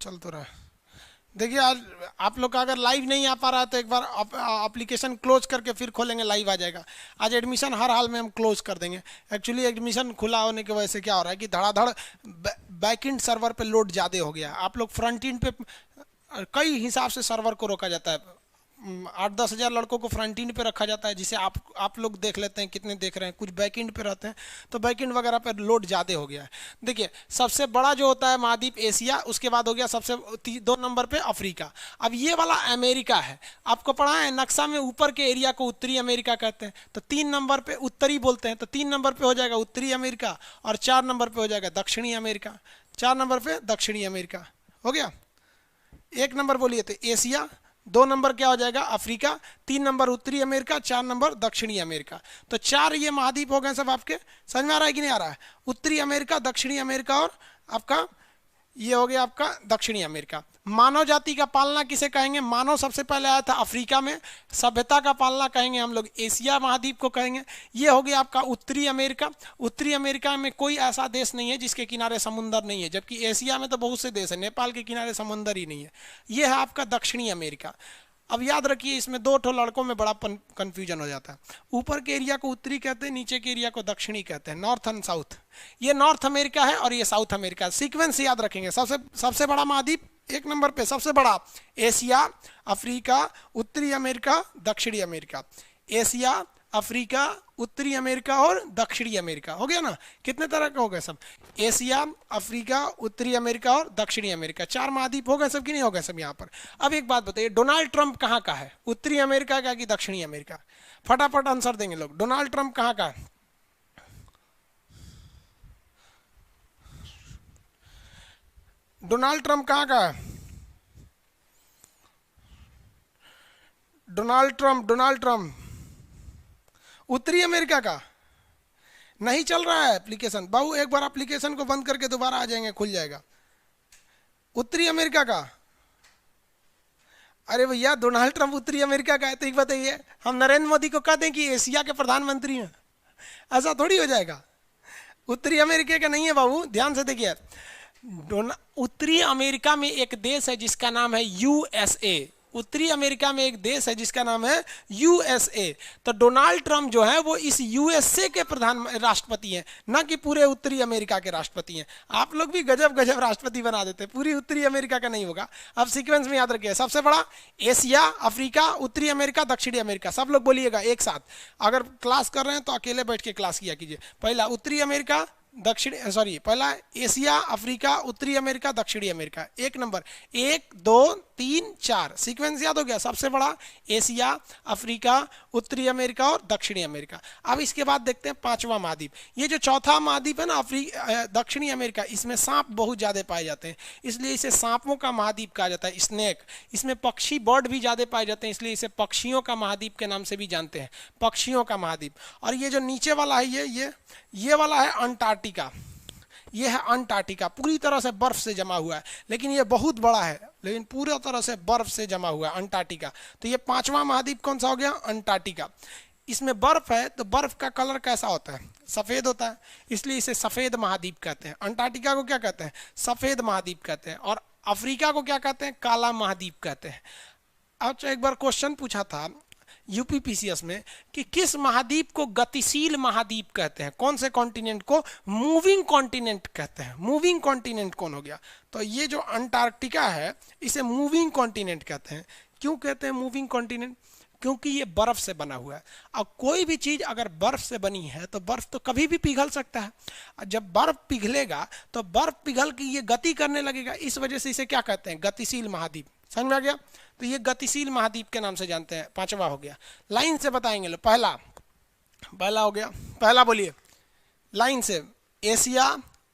चल तो रहा है। देखिए आज आप लोग का अगर लाइव नहीं आ पा रहा है तो एक बार एप्लीकेशन क्लोज करके फिर खोलेंगे, लाइव आ जाएगा। आज एडमिशन हर हाल में हम क्लोज कर देंगे। एक्चुअली एडमिशन खुला होने की वजह से क्या हो रहा है कि धड़ाधड़ बैकएंड सर्वर पे लोड ज़्यादा हो गया है। आप लोग फ्रंट एंड पे कई हिसाब से सर्वर को रोका जाता है। 8-10 हज़ार लड़कों को फ्रंट एंड पे रखा जाता है, जिसे आप लोग देख लेते हैं कितने देख रहे हैं। कुछ बैक एंड पे रहते हैं, तो बैक एंड वगैरह पे लोड ज़्यादा हो गया है। देखिए सबसे बड़ा जो होता है महाद्वीप एशिया, उसके बाद हो गया सबसे 2 नंबर पे अफ्रीका। अब ये वाला अमेरिका है, आपको पढ़ा है नक्शा में ऊपर के एरिया को उत्तरी अमेरिका कहते हैं। तो 3 नंबर पे उत्तरी बोलते हैं, तो 3 नंबर पे हो जाएगा उत्तरी अमेरिका, और 4 नंबर पे हो जाएगा दक्षिणी अमेरिका। 4 नंबर पे दक्षिणी अमेरिका हो गया। 1 नंबर बोलिए तो एशिया, 2 नंबर क्या हो जाएगा अफ्रीका, 3 नंबर उत्तरी अमेरिका, 4 नंबर दक्षिणी अमेरिका। तो 4 ये महाद्वीप हो गए सब आपके। समझ में आ रहा है कि नहीं आ रहा है? उत्तरी अमेरिका, दक्षिणी अमेरिका और आपका ये हो गया आपका दक्षिणी अमेरिका। मानव जाति का पालना किसे कहेंगे? मानव सबसे पहले आया था अफ्रीका में। सभ्यता का पालना कहेंगे हम लोग एशिया महाद्वीप को कहेंगे। ये हो गया आपका उत्तरी अमेरिका। उत्तरी अमेरिका में कोई ऐसा देश नहीं है जिसके किनारे समुंदर नहीं है, जबकि एशिया में तो बहुत से देश है, नेपाल के किनारे समुंदर ही नहीं है। ये है आपका दक्षिणी अमेरिका। अब याद रखिए इसमें 2 लड़कों में बड़ा कंफ्यूजन हो जाता है। ऊपर के एरिया को उत्तरी कहते हैं, नीचे के एरिया को दक्षिणी कहते हैं, नॉर्थ एंड साउथ। ये नॉर्थ अमेरिका है और ये साउथ अमेरिका। सीक्वेंस याद रखेंगे। सबसे सबसे बड़ा महाद्वीप 1 नंबर पे सबसे बड़ा एशिया, अफ्रीका, उत्तरी अमेरिका, दक्षिणी अमेरिका। एशिया, अफ्रीका, उत्तरी अमेरिका और दक्षिणी अमेरिका। हो गया ना? कितने तरह का हो गए सब? एशिया, अफ्रीका, उत्तरी अमेरिका और दक्षिणी अमेरिका। 4 महाद्वीप हो गए सब कि नहीं हो गए सब यहाँ पर? अब एक बात बताइए, डोनाल्ड ट्रंप कहाँ का है? उत्तरी अमेरिका का कि दक्षिणी अमेरिका? फटाफट आंसर देंगे लोग। डोनाल्ड ट्रंप कहाँ का है? डोनाल्ड ट्रंप कहाँ का है? डोनाल्ड ट्रंप उत्तरी अमेरिका का। नहीं चल रहा है एप्लीकेशन बाबू, एक बार एप्लीकेशन को बंद करके दोबारा आ जाएंगे, खुल जाएगा। उत्तरी अमेरिका का। अरे भैया डोनाल्ड ट्रंप उत्तरी अमेरिका का है तो एक बताइए, हम नरेंद्र मोदी को कह दें कि एशिया के प्रधानमंत्री हैं? ऐसा थोड़ी हो जाएगा। उत्तरी अमेरिका का नहीं है बाबू, ध्यान से देखिए। उत्तरी अमेरिका में एक देश है जिसका नाम है यूएसए। उत्तरी अमेरिका में एक देश है जिसका नाम है यूएसए। तो डोनाल्ड ट्रंप जो है वो इस यूएसए के प्रधान राष्ट्रपति हैं, ना कि पूरे उत्तरी अमेरिका के राष्ट्रपति हैं। आप लोग भी गजब गजब राष्ट्रपति बना देते, पूरी उत्तरी अमेरिका का नहीं होगा। अब सीक्वेंस में याद रखिए, सबसे बड़ा एशिया, अफ्रीका, उत्तरी अमेरिका, दक्षिणी अमेरिका। सब लोग बोलिएगा एक साथ। अगर क्लास कर रहे हैं तो अकेले बैठ के क्लास किया कीजिए। पहला उत्तरी अमेरिका, दक्षिण सॉरी पहला एशिया, अफ्रीका, उत्तरी अमेरिका, दक्षिणी अमेरिका। 1 नंबर 1 2 3 4 सीक्वेंस याद हो गया। सबसे बड़ा एशिया, अफ्रीका, उत्तरी अमेरिका और दक्षिणी अमेरिका। अब इसके बाद देखते हैं 5वां महाद्वीप। ये जो चौथा महाद्वीप है ना दक्षिणी अमेरिका, इसमें सांप बहुत ज़्यादा पाए जाते हैं, इसलिए इसे सांपों का महाद्वीप कहा जाता है, स्नेक। इसमें पक्षी बर्ड भी ज़्यादा पाए जाते हैं, इसलिए इसे पक्षियों का महाद्वीप के नाम से भी जानते हैं, पक्षियों का महाद्वीप। और ये जो नीचे वाला है ये वाला है अंटार्कटिका। ये है अंटार्कटिका, पूरी तरह से बर्फ से जमा हुआ है, लेकिन ये बहुत बड़ा है, लेकिन पूरी तरह से बर्फ से जमा हुआ है अंटार्कटिका। तो ये 5वां महाद्वीप कौन सा हो गया? अंटार्कटिका। इसमें बर्फ है तो बर्फ का कलर कैसा होता है? सफ़ेद होता है, इसलिए इसे सफ़ेद महाद्वीप कहते हैं। अंटार्कटिका को क्या कहते हैं? सफ़ेद महाद्वीप कहते हैं। और अफ्रीका को क्या कहते हैं? काला महाद्वीप कहते हैं। अच्छा एक बार क्वेश्चन पूछा था यूपीपीसीएस में कि किस महाद्वीप को गतिशील महाद्वीप कहते हैं? कौन से कॉन्टिनेंट को मूविंग कॉन्टिनेंट कहते हैं? मूविंग कॉन्टिनेंट कौन हो गया? तो ये जो अंटार्कटिका है इसे मूविंग कॉन्टिनेंट कहते हैं। क्यों कहते हैं मूविंग कॉन्टिनेंट? क्योंकि ये बर्फ से बना हुआ है। अब कोई भी चीज अगर बर्फ से बनी है तो बर्फ तो कभी भी पिघल सकता है। जब बर्फ पिघलेगा तो बर्फ पिघल के ये गति करने लगेगा, इस वजह से इसे क्या कहते हैं? गतिशील महाद्वीप। समझ में आ गया? तो ये गतिशील महाद्वीप के नाम से जानते हैं। 5वां हो गया। लाइन से बताएंगे लो। पहला हो गया, पहला बोलिए लाइन से। एशिया,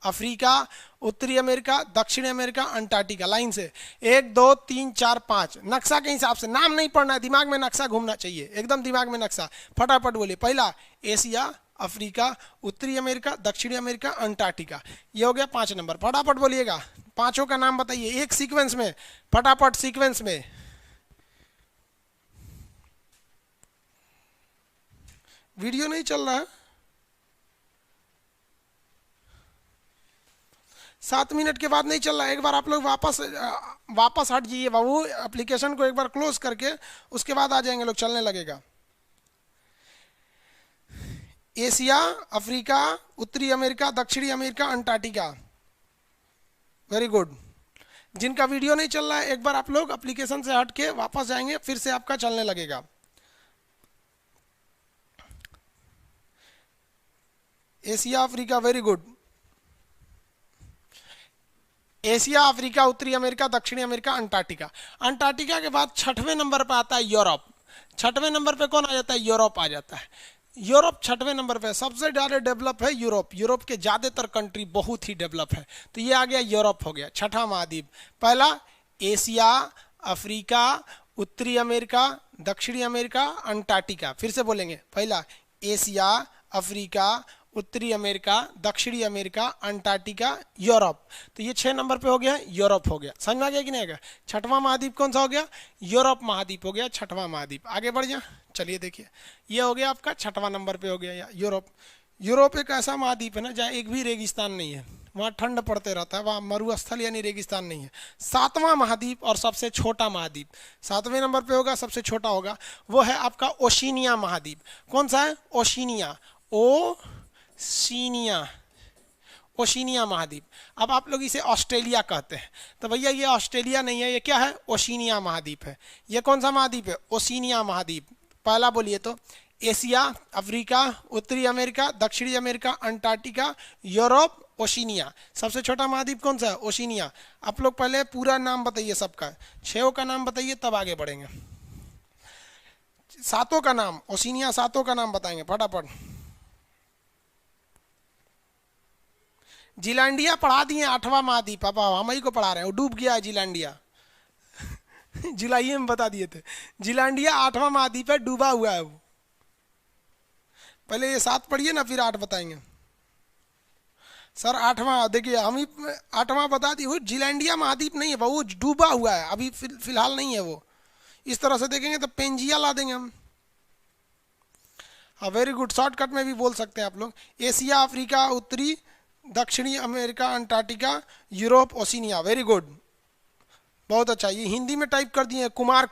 अफ्रीका, उत्तरी अमेरिका, दक्षिण अमेरिका, अंटार्कटिका। लाइन से 1 2 3 4 5। नक्शा के हिसाब से, नाम नहीं पढ़ना है, दिमाग में नक्शा घूमना चाहिए, एकदम दिमाग में नक्शा। फटाफट बोलिए। पहला एशिया, अफ्रीका, उत्तरी अमेरिका, दक्षिणी अमेरिका, अंटार्कटिका। ये हो गया 5 नंबर। फटाफट बोलिएगा, पांचों का नाम बताइए एक सीक्वेंस में, फटाफट सीक्वेंस में। वीडियो नहीं चल रहा है? 7 मिनट के बाद नहीं चल रहा है, एक बार आप लोग वापस हट जाइए बाबू, एप्लीकेशन को एक बार क्लोज करके उसके बाद आ जाएंगे लोग, चलने लगेगा। एशिया, अफ्रीका, उत्तरी अमेरिका, दक्षिणी अमेरिका, अंटार्कटिका। Very good. जिनका वीडियो नहीं चल रहा है एक बार आप लोग एप्लीकेशन से हट के वापस जाएंगे, फिर से आपका चलने लगेगा। Asia, Africa, very good. Asia, Africa, उत्तरी अमेरिका, दक्षिणी अमेरिका, अंटार्कटिका। अंटार्कटिका के बाद 6वें नंबर पर आता है यूरोप। 6वें नंबर पे कौन आ जाता है? यूरोप आ जाता है। यूरोप 6वें नंबर पे, सबसे ज़्यादा डेवलप है यूरोप। यूरोप के ज़्यादातर कंट्री बहुत ही डेवलप है, तो ये आ गया यूरोप हो गया, 6ठा महाद्वीप। पहला एशिया, अफ्रीका, उत्तरी अमेरिका, दक्षिणी अमेरिका, अंटार्कटिका। फिर से बोलेंगे, पहला एशिया, अफ्रीका, उत्तरी अमेरिका, दक्षिणी अमेरिका, अंटार्कटिका, यूरोप। तो ये 6 नंबर पे हो गया, यूरोप हो गया। समझ में आ गया कि नहीं? आएगा 6वां महाद्वीप कौन सा हो गया? यूरोप महाद्वीप हो गया, 6वां महाद्वीप। आगे बढ़ जा, चलिए देखिए, ये हो गया आपका 6वां नंबर पे हो गया यूरोप। यूरोप एक ऐसा महाद्वीप है ना जहाँ एक भी रेगिस्तान नहीं है, वहाँ ठंड पड़ते रहता है, वहाँ मरुस्थल यानी रेगिस्तान नहीं है। 7वां महाद्वीप और सबसे छोटा महाद्वीप 7वें नंबर पे होगा, सबसे छोटा होगा, वो है आपका ओशिनिया महाद्वीप। कौन सा है? ओशिनिया, ओशिनिया महाद्वीप। अब आप लोग इसे ऑस्ट्रेलिया कहते हैं, तो भैया ये ऑस्ट्रेलिया नहीं है, ये क्या है? ओशिनिया महाद्वीप है। ये कौन सा महाद्वीप है? ओशिनिया महाद्वीप। पहला बोलिए तो एशिया, अफ्रीका, उत्तरी अमेरिका, दक्षिणी अमेरिका, अंटार्कटिका, यूरोप, ओशिनिया। सबसे छोटा महाद्वीप कौन सा है? ओशिनिया। आप लोग पहले पूरा नाम बताइए सबका, 6 का नाम बताइए तब आगे बढ़ेंगे। 7 का नाम, ओशिनिया 7 का नाम बताएंगे फटाफट। जिलैंडिया पढ़ा दिए 8वां महाद्वीप, अब हम ही को पढ़ा रहे हैं, वो डूब गया है जिलैंडिया। जुलाई में बता दिए थे, जिलैंडिया 8वां महाद्वीप है, डूबा हुआ है वो। पहले ये 7 पढ़िए ना, फिर 8 बताएंगे। सर 8वां, देखिए हम ही 8वां बता दिए, वो जिलैंडिया महाद्वीप नहीं है, वो डूबा हुआ है, अभी फिलहाल नहीं है वो। इस तरह से देखेंगे तो पेंजिया ला देंगे हम। हाँ वेरी गुड, शॉर्टकट में भी बोल सकते हैं आप लोग। एशिया, अफ्रीका, उत्तरी दक्षिणी America, Antarctica, Europe, Oceania. Very good, बहुत अच्छा। ये हिंदी में टाइप कर दिए कुमार,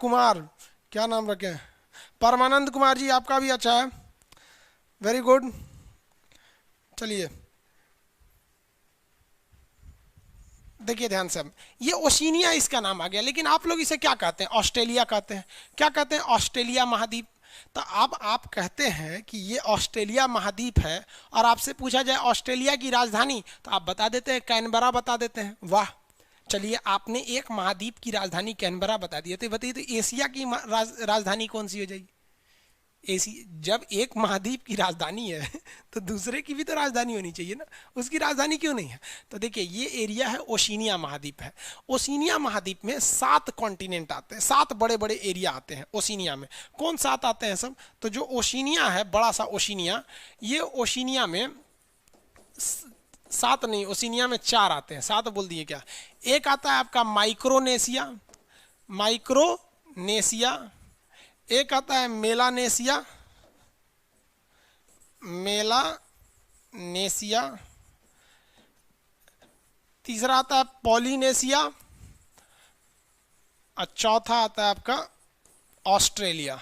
क्या नाम रखे? परमानंद कुमार जी, आपका भी अच्छा है, वेरी गुड। चलिए देखिए ध्यान से, ये ओशिनिया इसका नाम आ गया, लेकिन आप लोग इसे क्या कहते हैं? ऑस्ट्रेलिया कहते हैं। क्या कहते हैं? ऑस्ट्रेलिया महाद्वीप। तो अब आप कहते हैं कि ये ऑस्ट्रेलिया महाद्वीप है, और आपसे पूछा जाए ऑस्ट्रेलिया की राजधानी, तो आप बता देते हैं कैनबरा बता देते हैं। वाह, चलिए आपने एक महाद्वीप की राजधानी कैनबरा बता दी, तो बताइए तो एशिया की राजधानी कौन सी हो जाएगी? जब एक महाद्वीप की राजधानी है तो दूसरे की भी तो राजधानी होनी चाहिए ना, उसकी राजधानी क्यों नहीं है? तो देखिए ये एरिया है, ओशिनिया महाद्वीप है। ओशिनिया महाद्वीप में 7 कॉन्टिनेंट आते हैं, 7 बड़े बड़े एरिया आते हैं ओशिनिया में। कौन 7 आते हैं सब? तो जो ओशिनिया है, बड़ा सा ओशिनिया, ये ओशिनिया में 7 नहीं, ओशिनिया में 4 आते हैं। 7 बोल दिए क्या? एक आता है आपका माइक्रोनेशिया, एक आता है मेलानेशिया, तीसरा आता है पॉलिनेशिया, और चौथा आता है आपका ऑस्ट्रेलिया।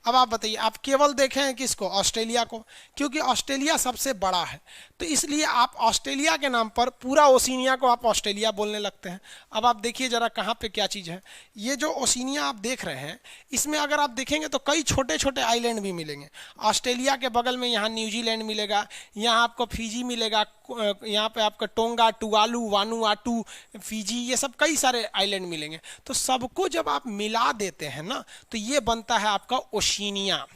अब आप बताइए, आप केवल देखें हैं किसको? ऑस्ट्रेलिया को, क्योंकि ऑस्ट्रेलिया सबसे बड़ा है, तो इसलिए आप ऑस्ट्रेलिया के नाम पर पूरा ओशिनिया को आप ऑस्ट्रेलिया बोलने लगते हैं। अब आप देखिए जरा कहाँ पे क्या चीज़ है। ये जो ओशिनिया आप देख रहे हैं, इसमें अगर आप देखेंगे तो कई छोटे छोटे आइलैंड भी मिलेंगे। ऑस्ट्रेलिया के बगल में यहाँ न्यूजीलैंड मिलेगा, यहाँ आपको फिजी मिलेगा, यहाँ पे आपका टोंगा, टुवालू, वानुआटू, फिजी, ये सब कई सारे आइलैंड मिलेंगे। तो सबको जब आप मिला देते हैं ना, तो ये बनता है आपका ओशिनिया।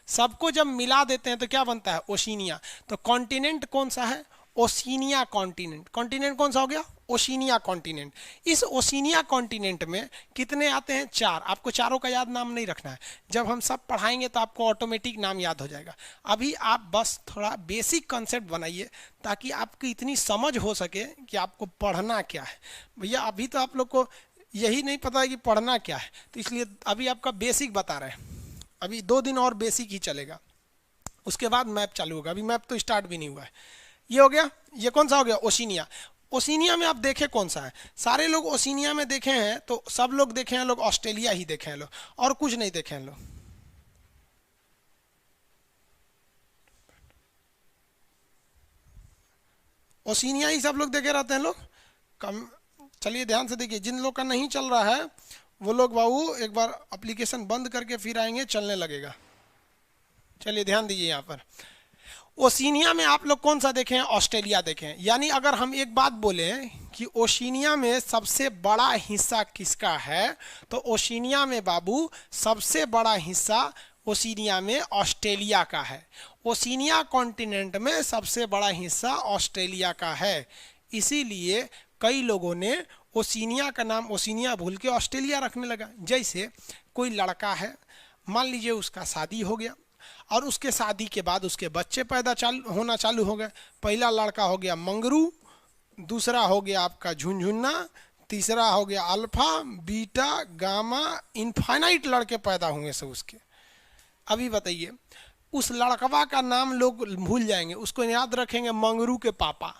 सबको जब मिला देते हैं तो क्या बनता है? ओशिनिया। तो कॉन्टिनेंट कौन सा है? Oceania continent. कॉन्टिनेंट कौन सा हो गया? Oceania continent. इस ओशिनिया कॉन्टिनेंट में कितने आते हैं? 4। आपको चारों का याद नाम नहीं रखना है, जब हम सब पढ़ाएंगे तो आपको ऑटोमेटिक नाम याद हो जाएगा। अभी आप बस थोड़ा बेसिक कॉन्सेप्ट बनाइए ताकि आपकी इतनी समझ हो सके कि आपको पढ़ना क्या है। भैया अभी तो आप लोग को यही नहीं पता है कि पढ़ना क्या है, तो इसलिए अभी आपका बेसिक बता रहे हैं। अभी 2 दिन और बेसिक ही चलेगा, उसके बाद मैप चालू होगा। अभी मैप तो स्टार्ट भी नहीं हुआ है। ये हो गया, ये कौन सा हो गया, ओशिनिया। ओशिनिया में आप देखे कौन सा है, सारे लोग ओशिनिया में देखे हैं, तो सब लोग देखे हैं लोग ऑस्ट्रेलिया ही देखे हैं लोग, और कुछ नहीं देखे हैं लोग। ओशिनिया ही सब लोग देखे रहते हैं लोग कम। चलिए ध्यान से देखिए, जिन लोग का नहीं चल रहा है वो लोग बाबू एक बार एप्लीकेशन बंद करके फिर आएंगे, चलने लगेगा। चलिए ध्यान दीजिए यहाँ पर, ओशिनिया में आप लोग कौन सा देखे हैं, ऑस्ट्रेलिया देखे हैं। यानी अगर हम एक बात बोले कि ओशिनिया में सबसे बड़ा हिस्सा किसका है, तो ओशिनिया में बाबू सबसे बड़ा हिस्सा ओशिनिया में ऑस्ट्रेलिया का है। ओशिनिया कॉन्टिनेंट में सबसे बड़ा हिस्सा ऑस्ट्रेलिया का है। इसीलिए कई लोगों ने ओशिनिया का नाम ओशिनिया भूल के ऑस्ट्रेलिया रखने लगा। जैसे कोई लड़का है, मान लीजिए उसका शादी हो गया, और उसके शादी के बाद उसके बच्चे पैदा होना चालू हो गए। पहला लड़का हो गया मंगरू, दूसरा हो गया आपका झुनझुन्ना, तीसरा हो गया अल्फा, बीटा, गामा, इनफाइनाइट लड़के पैदा होंगे सब उसके। अभी बताइए, उस लड़कवा का नाम लोग भूल जाएंगे, उसको याद रखेंगे मंगरू के पापा।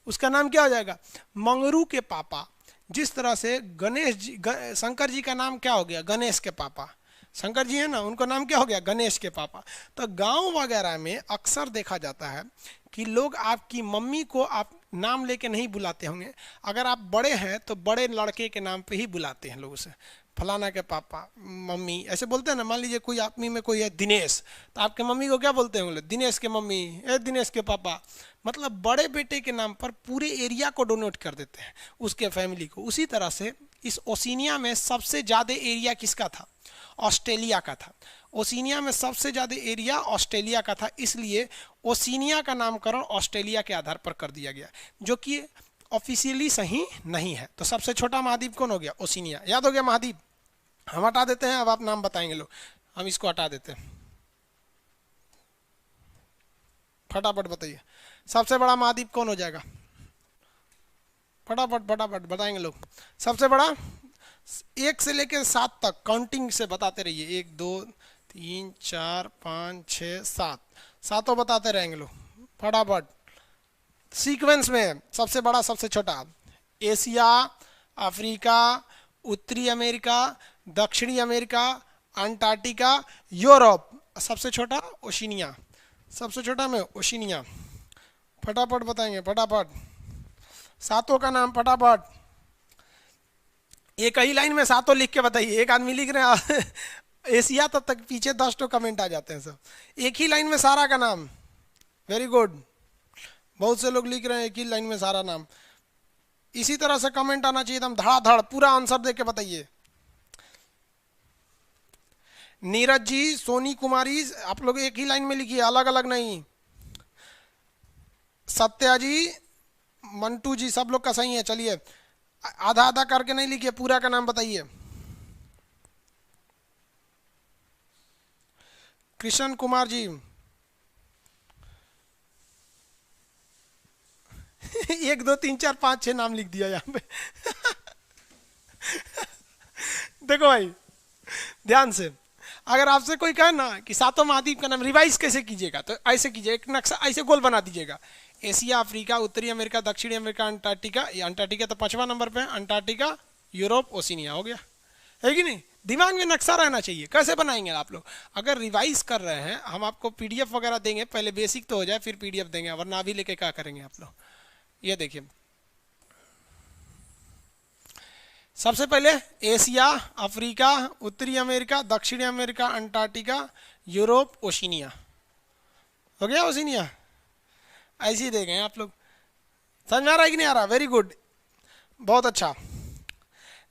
उसका नाम क्या हो जाएगा, मंगरू के पापा। जिस तरह से गणेश जी, शंकर जी का नाम क्या हो गया, गणेश के पापा। शंकर जी है ना, उनका नाम क्या हो गया, गणेश के पापा। तो गांव वगैरह में अक्सर देखा जाता है कि लोग आपकी मम्मी को आप नाम लेके नहीं बुलाते होंगे, अगर आप बड़े हैं तो बड़े लड़के के नाम पे ही बुलाते हैं लोग उसे, फलाना के पापा, मम्मी, ऐसे बोलते हैं ना। मान लीजिए कोई आप में कोई है दिनेश, तो आपके मम्मी को क्या बोलते होंगे, दिनेश के मम्मी, ए दिनेश के पापा। मतलब बड़े बेटे के नाम पर पूरे एरिया को डोनेट कर देते हैं, उसके फैमिली को। उसी तरह से इस ओशिनिया में सबसे ज़्यादा एरिया किसका था, ऑस्ट्रेलिया का था। ओशिनिया में सबसे ज़्यादा एरिया ऑस्ट्रेलिया का था, इसलिए ओशिनिया का नामकरण ऑस्ट्रेलिया के आधार पर कर दिया गया, जो कि ऑफिशियली सही नहीं है। तो सबसे छोटा महाद्वीप कौन हो गया, ओशिनिया। याद हो गया महाद्वीप, हम हटा देते हैं, अब आप नाम बताएंगे लोग, हम इसको हटा देते हैं। फटाफट बताइए, सबसे बड़ा महाद्वीप कौन हो जाएगा, फटाफट फटाफट बताएंगे लोग। सबसे बड़ा 1 से लेकर 7 तक काउंटिंग से बताते रहिए, 1 2 3 4 5 6 7, सातों बताते रहेंगे लोग फटाफट सीक्वेंस में। सबसे बड़ा सबसे छोटा, एशिया, अफ्रीका, उत्तरी अमेरिका, दक्षिणी अमेरिका, अंटार्कटिका, यूरोप। सबसे छोटा ओशिनिया, सबसे छोटा में ओशिनिया। फटाफट बताएंगे, फटाफट सातों का नाम फटाफट, एक ही लाइन में सातों लिख के बताइए। एक आदमी लिख रहे हैं एशिया, तब तक पीछे 10 तो कमेंट आ जाते हैं सब। एक ही लाइन में सारा का नाम, वेरी गुड। बहुत से लोग लिख रहे हैं एक ही लाइन में सारा नाम। इसी तरह से कमेंट आना चाहिए, एकदम धड़ाधड़ पूरा आंसर दे के बताइए। नीरज जी, सोनी कुमारी, आप लोग एक ही लाइन में लिखिए, अलग अलग नहीं। सत्या जी, मंटू जी, सब लोग का सही है। चलिए आधा आधा करके नहीं लिखिए, पूरा का नाम बताइए। कृष्ण कुमार जी 1 2 3 4 5 6 नाम लिख दिया यहाँ पे देखो भाई ध्यान से, अगर आपसे कोई कहे ना कि सातों महाद्वीप का नाम रिवाइज कैसे कीजिएगा, तो ऐसे कीजिए, एक नक्शा ऐसे गोल बना दीजिएगा। एशिया, अफ्रीका, उत्तरी अमेरिका, दक्षिणी अमेरिका, अंटार्कटिका। ये अंटार्कटिका तो 5वां नंबर पे है, अंटार्कटिका, यूरोप, ओशिनिया हो गया, है कि नहीं। दिमाग में नक्शा रहना चाहिए। कैसे बनाएंगे आप लोग, अगर रिवाइज कर रहे हैं, हम आपको पीडीएफ वगैरह देंगे, पहले बेसिक तो हो जाए फिर पीडीएफ देंगे, वरना अभी लेके क्या करेंगे आप लोग। ये देखिए, सबसे पहले एशिया, अफ्रीका, उत्तरी अमेरिका, दक्षिणी अमेरिका, अंटार्कटिका, यूरोप, ओशिनिया हो गया। ओशिनिया ऐसे ही देखें आप लोग, समझ में आ रहा है कि नहीं आ रहा, वेरी गुड, बहुत अच्छा।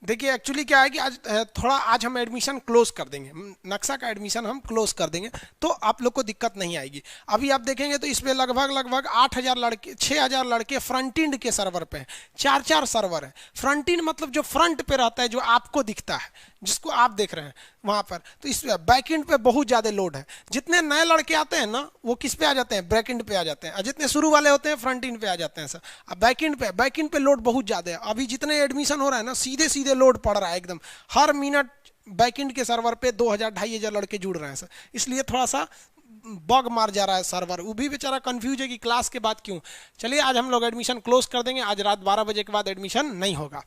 देखिए एक्चुअली क्या है कि आज हम एडमिशन क्लोज कर देंगे, नक्शा का एडमिशन हम क्लोज कर देंगे, तो आप लोग को दिक्कत नहीं आएगी। अभी आप देखेंगे तो इसमें लगभग 8,000 लड़के, 6,000 लड़के फ्रंट एंड के सर्वर पे हैं, 4 सर्वर है। फ्रंट एंड मतलब जो फ्रंट पे रहता है, जो आपको दिखता है, जिसको आप देख रहे हैं वहाँ पर। तो इस बैक एंड पे बहुत ज़्यादा लोड है। जितने नए लड़के आते हैं ना, वो किस पे आ जाते हैं, बैक एंड पे आ जाते हैं, और जितने शुरू वाले होते हैं फ्रंट एंड पे आ जाते हैं सर। अब बैक एंड पे लोड बहुत ज़्यादा है। अभी जितने एडमिशन हो रहा है ना, सीधे सीधे लोड पड़ रहा है एकदम, हर मिनट बैकएंड के सर्वर पे 2000-2500 लड़के जुड़ रहे हैं सर, इसलिए थोड़ा सा बग मार जा रहा है सर्वर। वो भी बेचारा कंफ्यूज है कि क्लास के बाद क्यों। चलिए आज हम लोग एडमिशन क्लोज कर देंगे, आज रात 12 बजे के बाद एडमिशन नहीं होगा,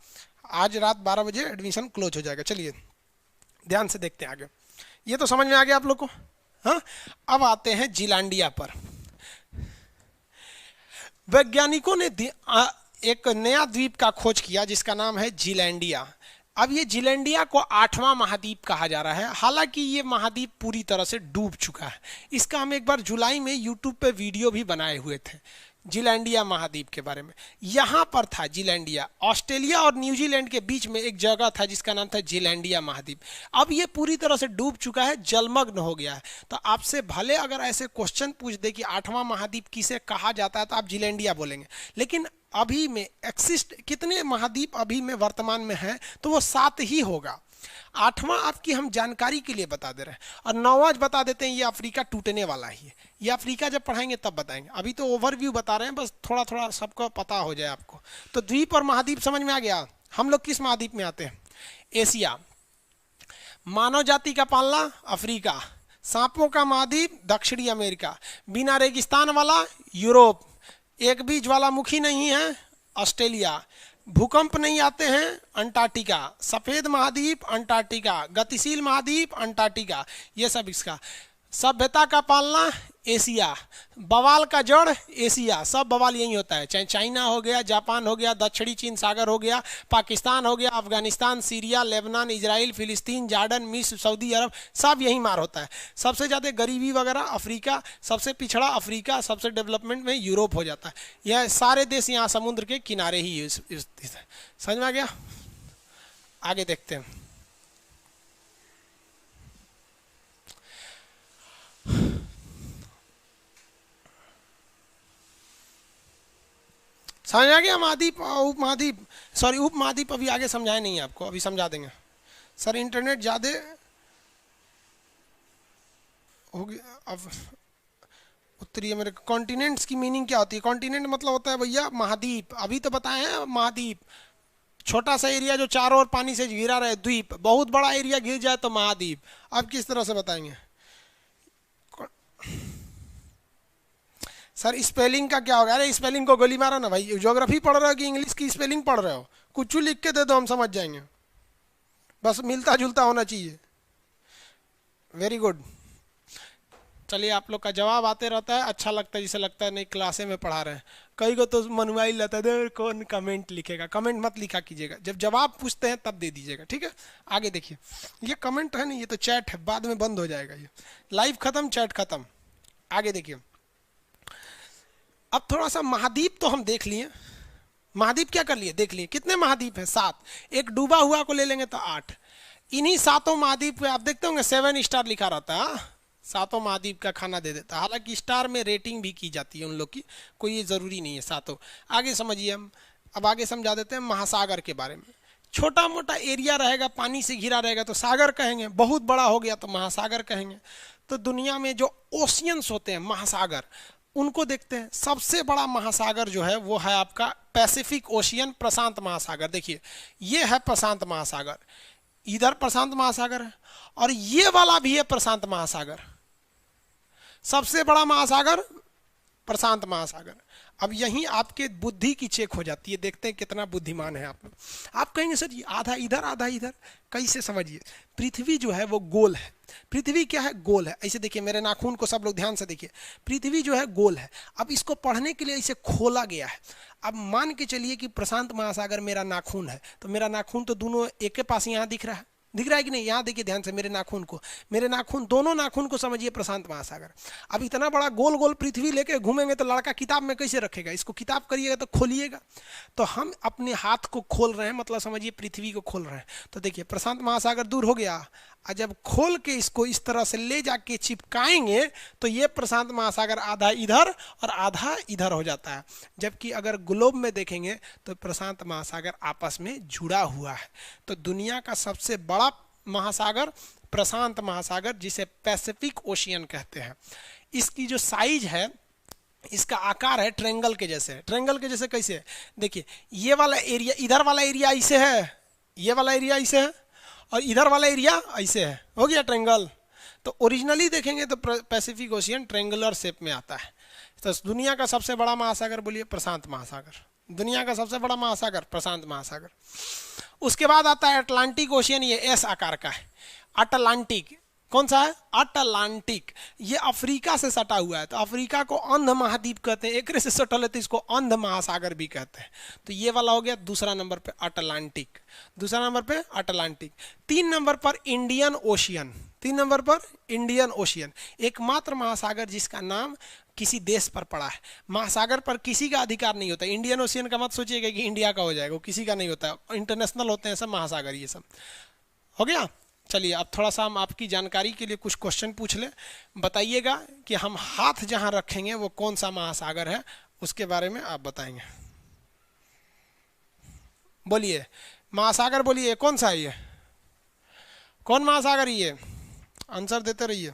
आज रात 12 बजे एडमिशन क्लोज हो जाएगा। चलिए ध्यान से देखते हैं आगे। ये तो समझ में आ गया आप लोग को। हाँ, अब आते हैं जीलैंडिया पर। वैज्ञानिकों ने एक नया द्वीप का खोज किया जिसका नाम है जीलैंडिया। अब ये जीलैंडिया को 8वां महाद्वीप कहा जा रहा है, हालांकि ये महाद्वीप पूरी तरह से डूब चुका है। इसका हम एक बार जुलाई में यूट्यूब पे वीडियो भी बनाए हुए थे जीलैंडिया महाद्वीप के बारे में। यहाँ पर था जीलैंडिया, ऑस्ट्रेलिया और न्यूजीलैंड के बीच में एक जगह था जिसका नाम था जीलैंडिया महाद्वीप। अब ये पूरी तरह से डूब चुका है, जलमग्न हो गया है। तो आपसे भले अगर ऐसे क्वेश्चन पूछ दे कि 8वां महाद्वीप किसे कहा जाता है तो आप जीलैंडिया बोलेंगे, लेकिन अभी में एक्सिस्ट कितने महाद्वीप अभी में वर्तमान में है, तो वो 7 ही होगा। 8वां आपकी हम जानकारी के लिए बता दे रहे हैं, और 9वां बता देते हैं ये अफ्रीका टूटने वाला ही है। ये अफ्रीका जब पढ़ाएंगे तब बताएंगे, अभी तो ओवरव्यू बता रहे हैं, बस थोड़ा थोड़ा सबको पता हो जाए आपको। तो द्वीप और महाद्वीप समझ में आ गया। हम लोग किस महाद्वीप में आते हैं? एशिया। मानव जाति का पालना अफ्रीका। सांपों का महाद्वीप दक्षिणी अमेरिका। बिना रेगिस्तान वाला यूरोप। एक भी ज्वालामुखी नहीं है ऑस्ट्रेलिया। भूकंप नहीं आते हैं अंटार्कटिका। सफेद महाद्वीप अंटार्कटिका। गतिशील महाद्वीप अंटार्कटिका। ये सब इसका। सभ्यता का पालना एशिया। बवाल का जड़ एशिया। सब बवाल यही होता है, चाहे चाइना हो गया, जापान हो गया, दक्षिणी चीन सागर हो गया, पाकिस्तान हो गया, अफगानिस्तान, सीरिया, लेबनान, इजराइल, फिलिस्तीन, जॉर्डन, मिस्र, सऊदी अरब, सब यही मार होता है। सबसे ज़्यादा गरीबी वगैरह अफ्रीका, सबसे पिछड़ा अफ्रीका, सबसे डेवलपमेंट में यूरोप हो जाता है। यह सारे देश यहाँ समुद्र के किनारे ही समझ में आ गया। आगे देखते हैं। समझ आ गया। महाद्वीप उप महाद्वीप, सॉरी उप महाद्वीप अभी आगे समझाए नहीं आपको, अभी समझा देंगे सर। इंटरनेट ज़्यादा हो गया। अब उत्तरी अमेरिका, कॉन्टिनेंट्स की मीनिंग क्या होती है? कॉन्टिनेंट मतलब होता है भैया महाद्वीप, अभी तो बताए हैं महाद्वीप। छोटा सा एरिया जो चारों ओर पानी से घिरा रहे द्वीप, बहुत बड़ा एरिया घिर जाए तो महाद्वीप। अब किस तरह से बताएंगे सर? स्पेलिंग का क्या होगा? अरे स्पेलिंग को गोली मारो ना भाई, ज्योग्राफी पढ़ रहे हो कि इंग्लिश की स्पेलिंग पढ़ रहे हो? कुछ लिख के दे दो, हम समझ जाएंगे, बस मिलता जुलता होना चाहिए। Very good. चलिए आप लोग का जवाब आते रहता है, अच्छा लगता है, जिसे लगता है नहीं क्लासे में पढ़ा रहे हैं। कई को तो मनवाई लगता है, कौन कमेंट लिखेगा। कमेंट मत लिखा कीजिएगा, जब जवाब पूछते हैं तब दे दीजिएगा, ठीक है। आगे देखिए, ये कमेंट है नहीं, ये तो चैट है, बाद में बंद हो जाएगा। ये लाइव खत्म, चैट खत्म। आगे देखिए, अब थोड़ा सा महाद्वीप तो हम देख लिए। महाद्वीप क्या कर लिए? देख लिए। कितने महाद्वीप हैं? 7। एक डूबा हुआ को ले लेंगे तो 8। इन्हीं 7 महाद्वीप पे आप देखते होंगे 7 स्टार लिखा रहता है। 7 महाद्वीप का खाना दे देता है, हालांकि स्टार में रेटिंग भी की जाती है उन लोग की, कोई ये ज़रूरी नहीं है 7। आगे समझिए, हम अब आगे समझा देते हैं महासागर के बारे में। छोटा मोटा एरिया रहेगा, पानी से घिरा रहेगा तो सागर कहेंगे, बहुत बड़ा हो गया तो महासागर कहेंगे। तो दुनिया में जो ओशियंस होते हैं, महासागर, उनको देखते हैं। सबसे बड़ा महासागर जो है वो है आपका पैसिफिक ओशियन, प्रशांत महासागर। देखिए ये है प्रशांत महासागर, इधर प्रशांत महासागर है, और ये वाला भी है प्रशांत महासागर। सबसे बड़ा महासागर प्रशांत महासागर। अब यहीं आपके बुद्धि की चेक हो जाती है, देखते हैं कितना बुद्धिमान है आप लोग। आप कहेंगे सर जी आधा इधर आधा इधर, कैसे? समझिए, पृथ्वी जो है वो गोल है। पृथ्वी क्या है? गोल है। ऐसे देखिए, मेरे नाखून को सब लोग ध्यान से देखिए। पृथ्वी जो है गोल है। अब इसको पढ़ने के लिए इसे खोला गया है। अब मान के चलिए कि प्रशांत महासागर मेरा नाखून है, तो मेरा नाखून तो दोनों एक के पास यहाँ दिख रहा है, दिख रहा है कि नहीं? यहाँ देखिए ध्यान से, मेरे नाखून को, मेरे नाखून, दोनों नाखून को समझिए प्रशांत महासागर। अब इतना बड़ा गोल गोल पृथ्वी लेके घूमेंगे तो लड़का किताब में कैसे रखेगा? इसको किताब करिएगा तो खोलिएगा। तो हम अपने हाथ को खोल रहे हैं, मतलब समझिए पृथ्वी को खोल रहे हैं। तो देखिए प्रशांत महासागर दूर हो गया, और जब खोल के इसको इस तरह से ले जाके चिपकाएंगे तो ये प्रशांत महासागर आधा इधर और आधा इधर हो जाता है। जबकि अगर ग्लोब में देखेंगे तो प्रशांत महासागर आपस में जुड़ा हुआ है। तो दुनिया का सबसे बड़ा महासागर प्रशांत महासागर, जिसे पैसिफिक ओशियन कहते हैं। इसकी जो साइज है, इसका आकार है ट्रायंगल के जैसे। ट्रायंगल के जैसे कैसे? देखिए ये वाला एरिया, इधर वाला एरिया ऐसे है, ये वाला एरिया ऐसे है, और इधर वाला एरिया ऐसे है, हो गया ट्रायंगल। तो ओरिजिनली देखेंगे तो पैसिफिक ओशियन ट्रायंगुलर शेप में आता है। तो दुनिया का सबसे बड़ा महासागर बोलिए प्रशांत महासागर, दुनिया का सबसे बड़ा महासागर प्रशांत महासागर। उसके बाद आता है अटलांटिक ओशियन, ये एस आकार का है। अटलांटिक कौन सा है? अटलांटिक, ये अफ्रीका से सटा हुआ है। तो अफ्रीका को अंध महाद्वीप कहते हैं, एक से सटल है तो इसको अंध महासागर भी कहते हैं। तो ये वाला हो गया दूसरा नंबर पे अटलांटिक, दूसरा नंबर पे अटलांटिक। 3 नंबर पर इंडियन ओशियन, 3 नंबर पर इंडियन ओशियन, एकमात्र महासागर जिसका नाम किसी देश पर पड़ा है। महासागर पर किसी का अधिकार नहीं होता। इंडियन ओशियन का मत सोचिएगा कि इंडिया का हो जाएगा, वो किसी का नहीं होता, इंटरनेशनल होते हैं सब महासागर। ये सब हो गया। चलिए अब थोड़ा सा हम आपकी जानकारी के लिए कुछ क्वेश्चन पूछ लें। बताइएगा कि हम हाथ जहां रखेंगे वो कौन सा महासागर है, उसके बारे में आप बताएंगे। बोलिए महासागर, बोलिए कौन सा है ये, कौन महासागर ये, आंसर देते रहिए।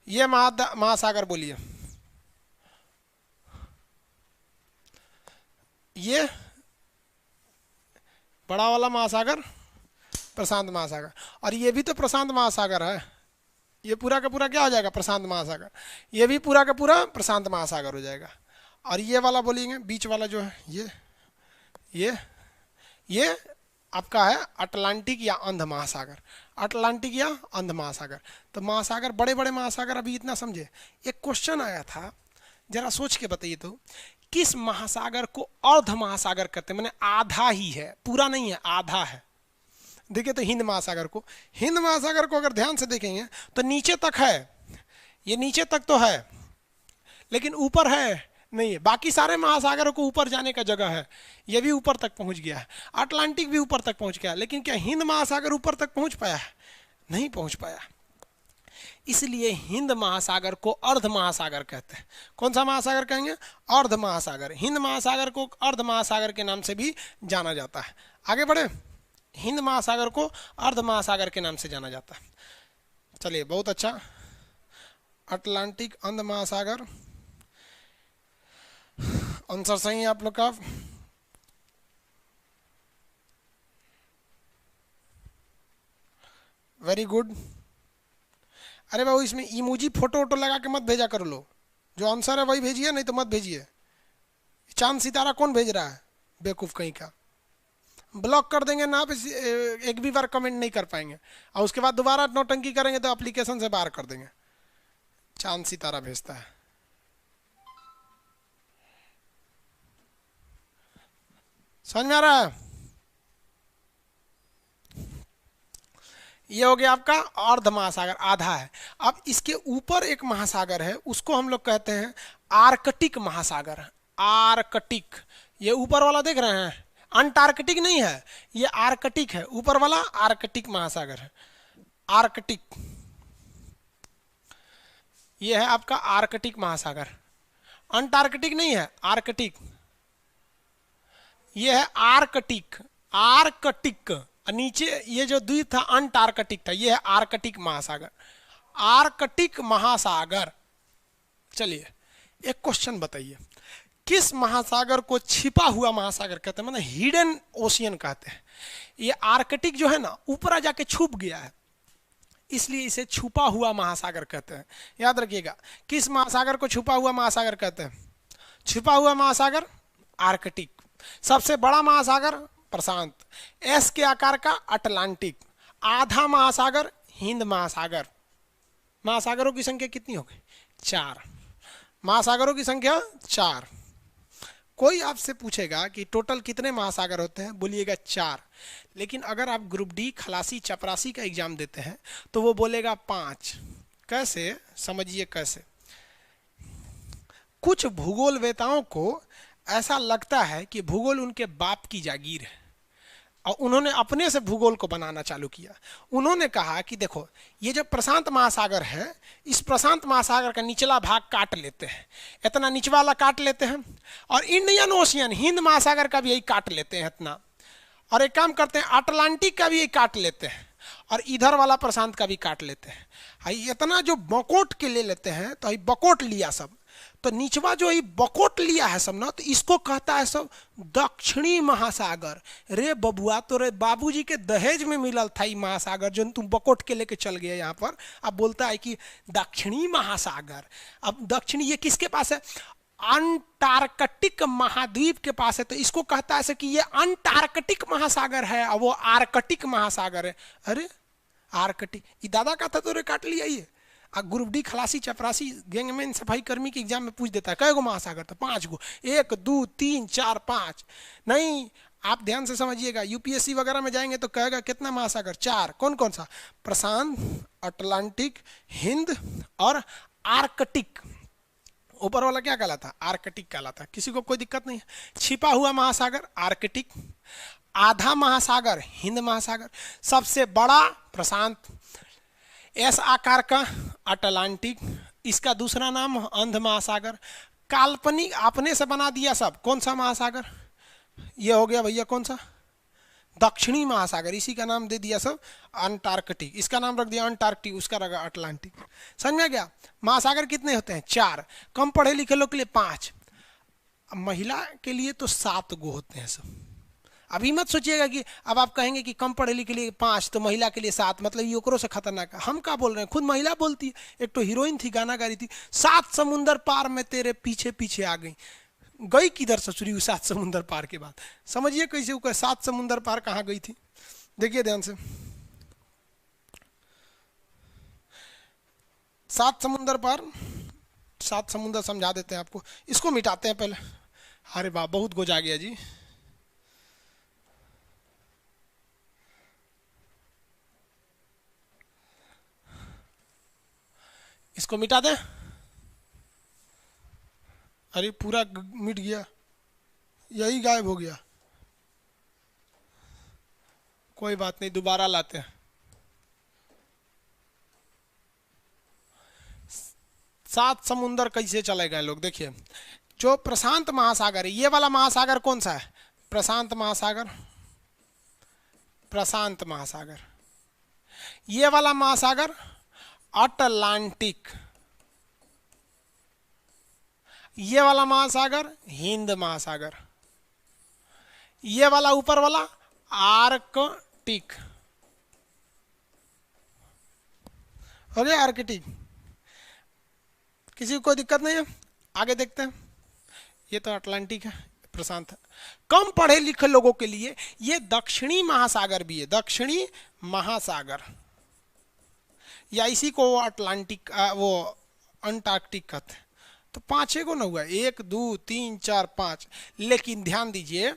ये महासागर बोलिए, ये बड़ा वाला महासागर प्रशांत महासागर, और ये भी तो प्रशांत महासागर है। ये पूरा का पूरा क्या हो जाएगा? प्रशांत महासागर। ये भी पूरा का पूरा प्रशांत महासागर हो जाएगा। और ये वाला बोलेंगे बीच वाला जो है ये आपका है अटलांटिक या अंध महासागर, अटलांटिक या अंध महासागर। तो महासागर, बड़े बड़े महासागर अभी इतना समझे। एक क्वेश्चन आया था, जरा सोच के बताइए तो, किस महासागर को अर्ध महासागर कहते हैं? मैंने आधा ही है, पूरा नहीं है, आधा है। देखिए तो हिंद महासागर को, हिंद महासागर को अगर ध्यान से देखेंगे तो नीचे तक है, ये नीचे तक तो है लेकिन ऊपर है नहीं है। बाकी सारे महासागरों को ऊपर जाने का जगह है, ये भी ऊपर तक पहुंच गया है, अटलांटिक भी ऊपर तक पहुंच गया, लेकिन क्या हिंद महासागर ऊपर तक पहुंच पाया है? नहीं पहुंच पाया। इसलिए हिंद महासागर को अर्ध महासागर कहते हैं। कौन सा महासागर कहेंगे? अर्ध महासागर। हिंद महासागर को अर्ध महासागर के नाम से भी जाना जाता है। आगे बढ़े, हिंद महासागर को अर्ध महासागर के नाम से जाना जाता है। चलिए बहुत अच्छा, अटलांटिक अंध महासागर आंसर सही है आप लोग का। Very good. अरे बाबू इसमें इमोजी फोटो वोटो लगा के मत भेजा कर लो, जो आंसर है वही भेजिए, नहीं तो मत भेजिए। चांद सितारा कौन भेज रहा है? बेवकूफ कहीं का। ब्लॉक कर देंगे ना आप, एक भी बार कमेंट नहीं कर पाएंगे, और उसके बाद दोबारा नौटंकी करेंगे तो एप्लीकेशन से बाहर कर देंगे। चांद सितारा भेजता है। समझ में आ रहा है? ये हो गया आपका अर्ध महासागर, आधा है। अब इसके ऊपर एक महासागर है, उसको हम लोग कहते हैं आर्कटिक महासागर। आर्कटिक, ये ऊपर वाला देख रहे हैं, अंटार्कटिक नहीं है, ये आर्कटिक है, ऊपर वाला आर्कटिक महासागर है। आर्कटिक, ये है आपका आर्कटिक महासागर। अंटार्कटिक नहीं है, आर्कटिक। ये है आर्कटिक, आर्कटिक। नीचे ये जो द्वीप था अंटार्कटिक था, ये है आर्कटिक महासागर, आर्कटिक महासागर। चलिए एक क्वेश्चन बताइए, किस महासागर को छिपा हुआ महासागर कहते हैं? मतलब हिडन ओशियन कहते हैं। ये आर्कटिक जो है ना ऊपर जाके छुप गया है, इसलिए इसे छुपा हुआ महासागर कहते हैं। याद रखिएगा, किस महासागर को छुपा हुआ महासागर कहते हैं? छुपा हुआ महासागर आर्कटिक। सबसे बड़ा महासागर प्रशांत, एस के आकार का अटलांटिक। आधा महासागर हिंद महासागर। महासागरों की संख्या कितनी हो गई? 4। महासागरों की संख्या 4। कोई आपसे पूछेगा कि टोटल कितने महासागर होते हैं, बोलिएगा 4। लेकिन अगर आप ग्रुप डी खलासी चपरासी का एग्जाम देते हैं तो वो बोलेगा 5। कैसे? समझिए कैसे। कुछ भूगोलवेताओं को ऐसा लगता है कि भूगोल उनके बाप की जागीर है, और उन्होंने अपने से भूगोल को बनाना चालू किया। उन्होंने कहा कि देखो ये जो प्रशांत महासागर है, इस प्रशांत महासागर का निचला भाग काट लेते हैं, इतना निचवा वाला काट लेते हैं, और इंडियन ओशियन हिंद महासागर का भी यही काट लेते हैं इतना, और एक काम करते हैं अटलांटिक का भी यही काट लेते हैं, और इधर वाला प्रशांत का भी काट लेते हैं। इतना जो बकोट के ले लेते हैं, तो बकोट लिया सब, तो निचवा जो ये बकोट लिया है सब ना, तो इसको कहता है सब दक्षिणी महासागर। रे बबुआ, तो रे बाबूजी के दहेज में मिलल था ये महासागर जो तुम बकोट के लेके चल गए यहाँ पर। अब बोलता है कि दक्षिणी महासागर। अब दक्षिणी ये किसके पास है? अंटार्कटिक महाद्वीप के पास है। तो इसको कहता है कि ये अंटार्कटिक महासागर है और वो आर्कटिक महासागर है। अरे आर्कटिक, ये दादा का था तो रे काट लिया ये। ग्रुप डी खलासी चपरासी गैंगमैन सफाई कर्मी के एग्जाम में पूछ देता है कई गो महासागर? तो 5 गो, 1 2 3 4 5 नहीं। आप ध्यान से समझिएगा, यूपीएससी वगैरह में जाएंगे तो कहेगा कितना महासागर? 4। कौन कौन सा? प्रशांत, अटलांटिक, हिंद और आर्कटिक। ऊपर वाला क्या कहलाता? आर्कटिक कहलाता। किसी को कोई दिक्कत नहीं है। छिपा हुआ महासागर आर्कटिक, आधा महासागर हिंद महासागर, सबसे बड़ा प्रशांत, एस आकार का अटलांटिक, इसका दूसरा नाम अंध महासागर, काल्पनिक आपने से बना दिया सब। कौन सा महासागर? ये हो गया भैया कौन सा? दक्षिणी महासागर, इसी का नाम दे दिया सब अंटार्कटिक। इसका नाम रख दिया अंटार्कटिक, उसका रखा अटलांटिक। समझ में गया? महासागर कितने होते हैं? 4। कम पढ़े लिखे लोग के लिए 5। महिला के लिए तो 7 गो होते हैं सब। अभी मत सोचिएगा कि अब आप कहेंगे कि कम पढ़े लिखे लिए 5 तो महिला के लिए 7, मतलब ये ओकरों से खतरनाक है। हम क्या बोल रहे हैं? खुद महिला बोलती है। एक तो हीरोइन थी, गाना गा रही थी, 7 समुंदर पार में तेरे पीछे पीछे आ गई। गई किधर ससुरी 7 समुंदर पार के बाद? समझिए कैसे वो 7 समुंदर पार कहाँ गई थी। देखिए ध्यान से, 7 समुंदर पार, 7 समुंदर समझा देते हैं आपको। इसको मिटाते हैं पहले। अरे वाह, बहुत गोजा गया जी। इसको मिटा दें। अरे पूरा मिट गया, यही गायब हो गया। कोई बात नहीं, दोबारा लाते हैं। 7 समुंदर कैसे चलेगा लोग? देखिए, जो प्रशांत महासागर है, ये वाला महासागर कौन सा है? प्रशांत महासागर, प्रशांत महासागर। ये वाला महासागर अटलांटिक, ये वाला महासागर हिंद महासागर, ये वाला ऊपर वाला आर्कटिक। हो गया आर्कटिक। किसी को कोई दिक्कत नहीं है? आगे देखते हैं। ये तो अटलांटिक है, प्रशांत है। कम पढ़े लिखे लोगों के लिए ये दक्षिणी महासागर भी है, दक्षिणी महासागर, या इसी को वो अटलांटिक वो अंटार्कटिक कहते हैं। तो 5 को ना हुआ, 1 2 3 4 5। लेकिन ध्यान दीजिए,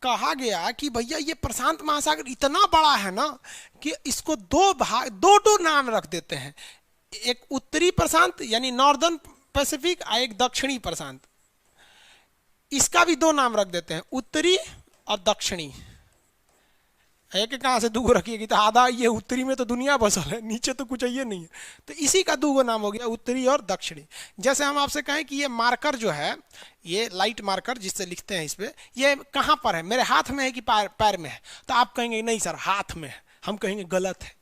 कहा गया कि भैया ये प्रशांत महासागर इतना बड़ा है ना कि इसको 2 भाग, 2 नाम रख देते हैं। एक उत्तरी प्रशांत यानी नॉर्दर्न पैसिफिक, और एक दक्षिणी प्रशांत। इसका भी 2 नाम रख देते हैं, उत्तरी और दक्षिणी। एक कहाँ से 2 रखिएगी? तो आधा ये उत्तरी में तो दुनिया बसल है, नीचे तो कुछ ये नहीं है। तो इसी का 2 नाम हो गया, उत्तरी और दक्षिणी। जैसे हम आपसे कहें कि ये मार्कर जो है, ये लाइट मार्कर जिससे लिखते हैं इस पे, ये कहाँ पर है? मेरे हाथ में है कि पैर में है? तो आप कहेंगे नहीं सर हाथ में है। हम कहेंगे गलत है,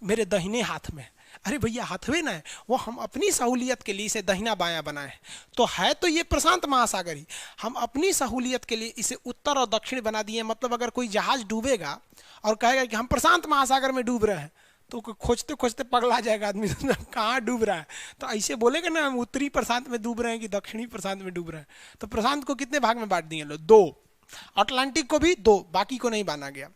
मेरे दाहिने हाथ में है। अरे भैया हाथवे ना है, वो हम अपनी सहूलियत के लिए इसे दहिना बायां बनाए। तो है तो ये प्रशांत महासागर ही, हम अपनी सहूलियत के लिए इसे उत्तर और दक्षिण बना दिए। मतलब अगर कोई जहाज डूबेगा और कहेगा कि हम प्रशांत महासागर में डूब रहे हैं, तो खोजते खोजते पगला जाएगा आदमी, कहाँ डूब रहा है। तो ऐसे बोलेगा ना हम उत्तरी प्रशांत में डूब रहे हैं कि दक्षिणी प्रशांत में डूब रहे हैं। तो प्रशांत को कितने भाग में बांट दिए लोग? 2। अटलांटिक को भी 2, बाकी को नहीं माना गया।